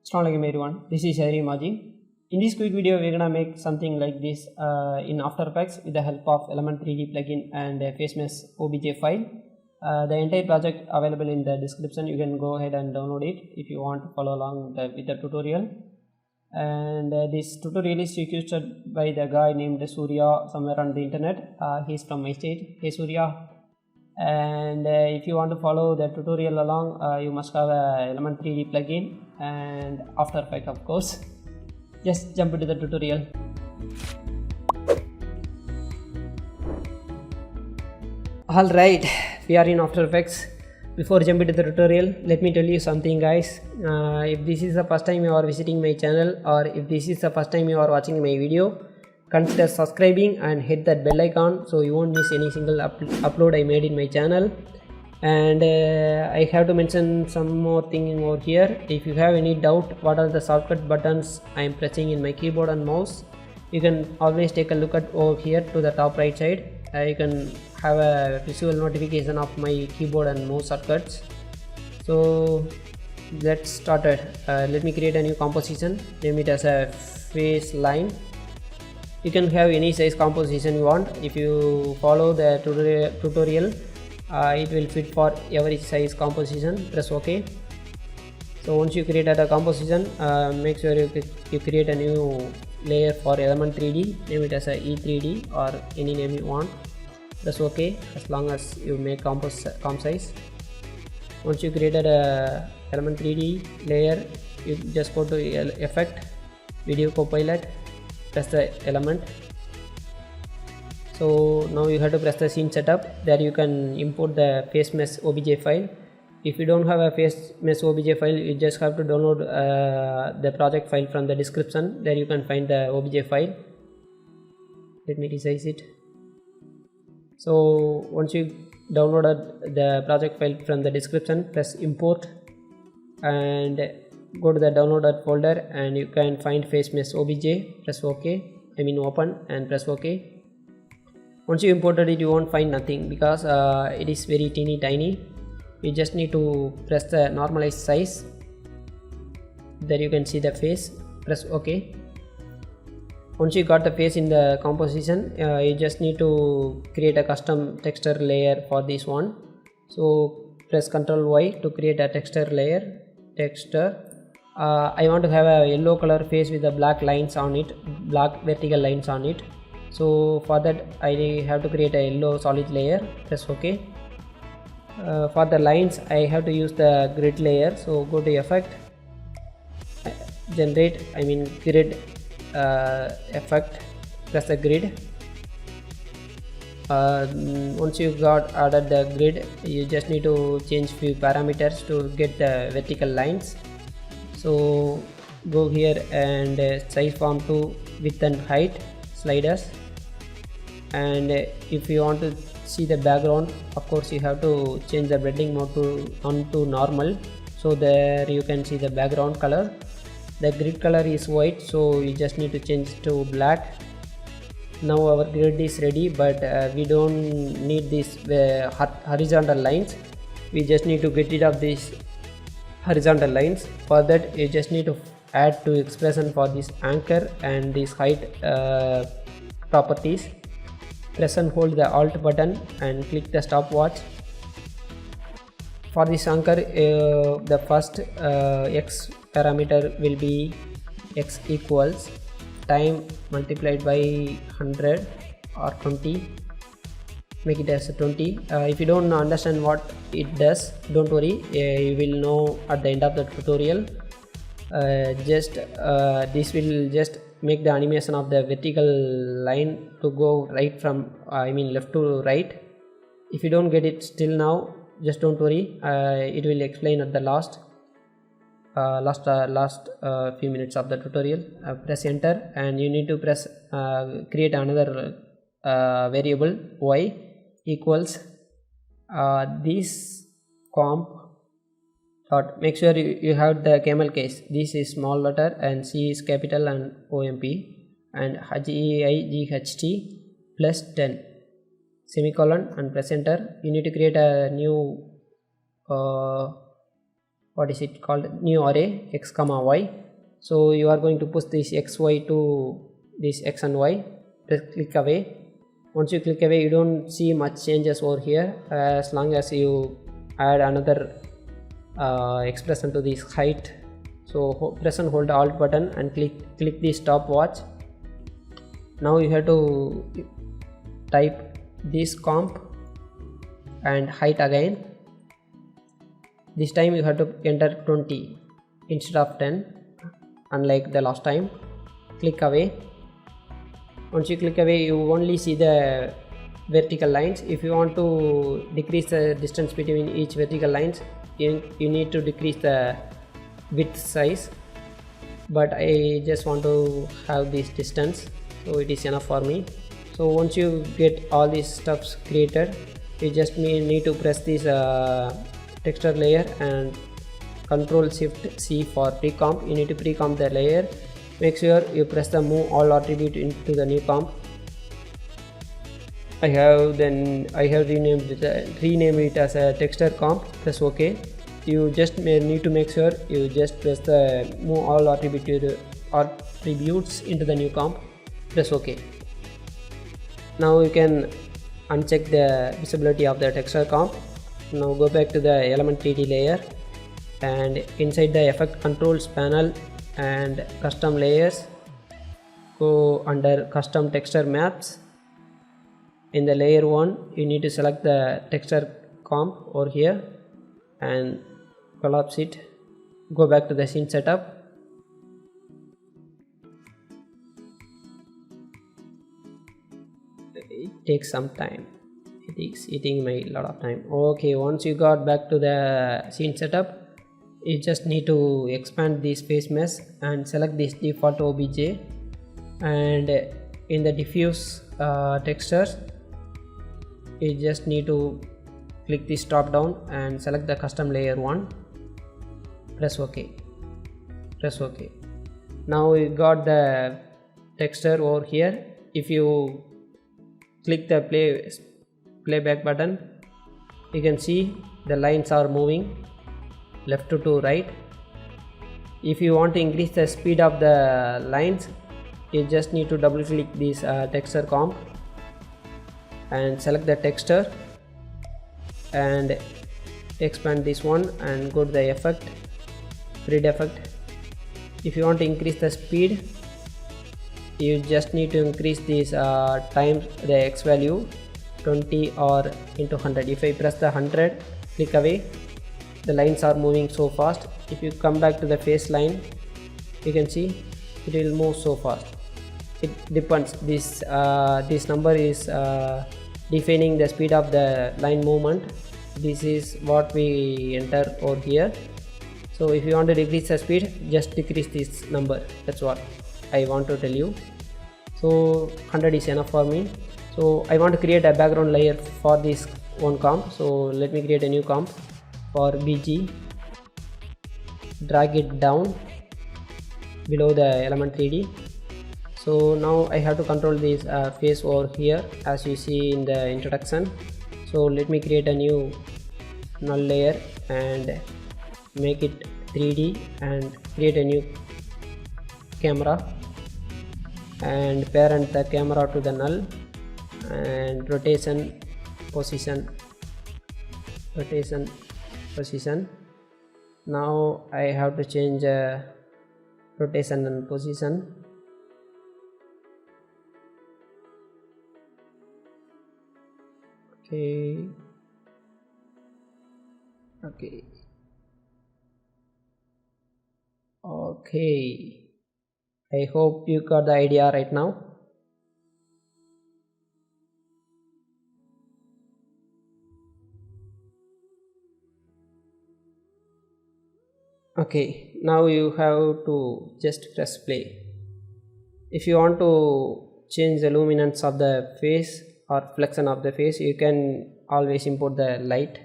Assalamualaikum everyone, this is Hari Maji. In this quick video, we're gonna make something like this in After Effects with the help of Element 3D plugin and a face mesh OBJ file. The entire project available in the description. You can go ahead and download it if you want to follow along with the tutorial. And this tutorial is requested by the guy named Surya somewhere on the internet. He's from my state. Hey Surya. And if you want to follow the tutorial along, you must have a Element 3D plugin and After Effects, of course. Just jump into the tutorial. Alright, we are in After Effects. Before jumping into the tutorial, let me tell you something, guys. If this is the first time you are visiting my channel, or if this is the first time you are watching my video, consider subscribing and hit that bell icon so you won't miss any single upload I made in my channel. And I have to mention some more thing over here. If you have any doubt what are the shortcut buttons I am pressing in my keyboard and mouse, you can always take a look at over here to the top right side. You can have a visual notification of my keyboard and mouse shortcuts. So let's start it. Let me create a new composition, name it as a face line. You can have any size composition you want. If you follow the tutorial, it will fit for every size composition. Press OK. So once you create a composition, make sure you create a new layer for Element 3D, name it as a E3D or any name you want. Press OK as long as you make comp size. Once you created a Element 3D layer, you just go to Effect, Video Copilot, press the element. So now you have to press the scene setup. There you can import the face mesh OBJ file. If you don't have a face mesh OBJ file, you just have to download the project file from the description. There you can find the OBJ file. Let me resize it. So once you downloaded the project file from the description, press import and go to the downloaded folder and you can find face mesh OBJ. Press OK, open and press OK. Once you imported it, you won't find nothing because it is very teeny tiny. You just need to press the normalize size. There you can see the face. Press OK. Once you got the face in the composition, you just need to create a custom texture layer for this one. So press Ctrl Y to create a texture layer. I want to have a yellow color face with the black lines on it, black vertical lines on it. So for that I have to create a yellow solid layer. Press OK. For the lines I have to use the grid layer. So go to Effect, Generate, Grid Effect, press the grid. Once you got added the grid, you just need to change few parameters to get the vertical lines. So go here and size form to width and height sliders. And if you want to see the background, of course you have to change the blending mode to normal. So there you can see the background color. The grid color is white, so you just need to change to black. Now our grid is ready, but we don't need these horizontal lines. We just need to get rid of these horizontal lines. For that you just need to add to expression for this anchor and this height properties. Press and hold the Alt button and click the stopwatch. For this anchor, the first X parameter will be X equals time multiplied by 100 or 20. Make it as 20. If you don't understand what it does, don't worry, you will know at the end of the tutorial. This will just make the animation of the vertical line to go right from left to right. If you don't get it still now, just don't worry, it will explain at the last few minutes of the tutorial. Press enter and you need to press create another variable y equals this comp dot. Make sure you have the camel case. This is small letter and C is capital and OMP and HEIGHT plus 10 semicolon and press enter. You need to create a new what is it called, new array x comma y. So you are going to push this xy to this x and y. Press click away. Once you click away, you don't see much changes over here as long as you add another expression to this height. So press and hold alt button and click the stopwatch. Now you have to type this comp and height again. This time you have to enter 20 instead of 10, unlike the last time. Click away. Once you click away, you only see the vertical lines. If you want to decrease the distance between each vertical lines, you need to decrease the width size, but I just want to have this distance, so it is enough for me. So once you get all these stuffs created, you just need to press this texture layer and Control Shift C for pre-comp. You need to pre-comp the layer. Make sure you press the move all attribute into the new comp. I have renamed it as a texture comp. Press OK. You just need to make sure you just press the move all attributes into the new comp. Press OK. Now you can uncheck the visibility of the texture comp. Now go back to the element 3D layer and inside the effect controls panel and custom layers, go under custom texture maps. In the layer 1, you need to select the texture comp over here and collapse it. Go back to the scene setup. It takes some time. It is eating my lot of time. Okay, once you got back to the scene setup, you just need to expand this face mesh and select this default OBJ, and in the diffuse textures, you just need to click this drop down and select the custom layer 1. Press OK. Press OK. Now you got the texture over here. If you click the playback button, you can see the lines are moving left to right. If you want to increase the speed of the lines, you just need to double click this texture comp and select the texture and expand this one and go to the effect, grid effect. If you want to increase the speed, you just need to increase this times the x value 20 or into 100. If I press the 100, click away, the lines are moving so fast. If you come back to the face line, you can see it will move so fast. It depends. This number is defining the speed of the line movement. This is what we enter over here. So if you want to decrease the speed, just decrease this number. That's what I want to tell you. So 100 is enough for me. So I want to create a background layer for this one comp. So let me create a new comp for BG. Drag it down below the element 3D. So now I have to control this face over here, as you see in the introduction. So let me create a new null layer and make it 3D and create a new camera and parent the camera to the null and rotation position. Now I have to change rotation and position. Okay, I hope you got the idea right now. Okay, now you have to just press play. If you want to change the luminance of the face or flexion of the face, you can always import the light,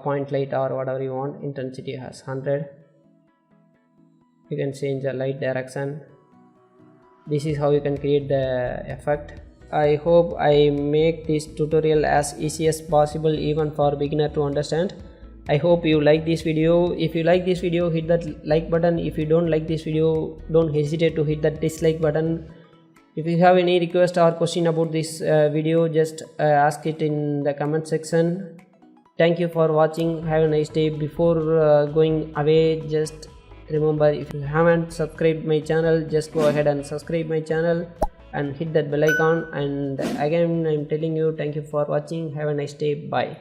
point light or whatever you want. Intensity has 100. You can change the light direction. This is how you can create the effect. I hope I make this tutorial as easy as possible even for beginner to understand. I hope you like this video. If you like this video, hit that like button. If you don't like this video, don't hesitate to hit that dislike button. If you have any request or question about this video, just ask it in the comment section. Thank you for watching. Have a nice day. Before going away, just remember, if you haven't subscribed my channel, just go ahead and subscribe my channel and hit that bell icon. And again, I'm telling you, thank you for watching. Have a nice day. Bye.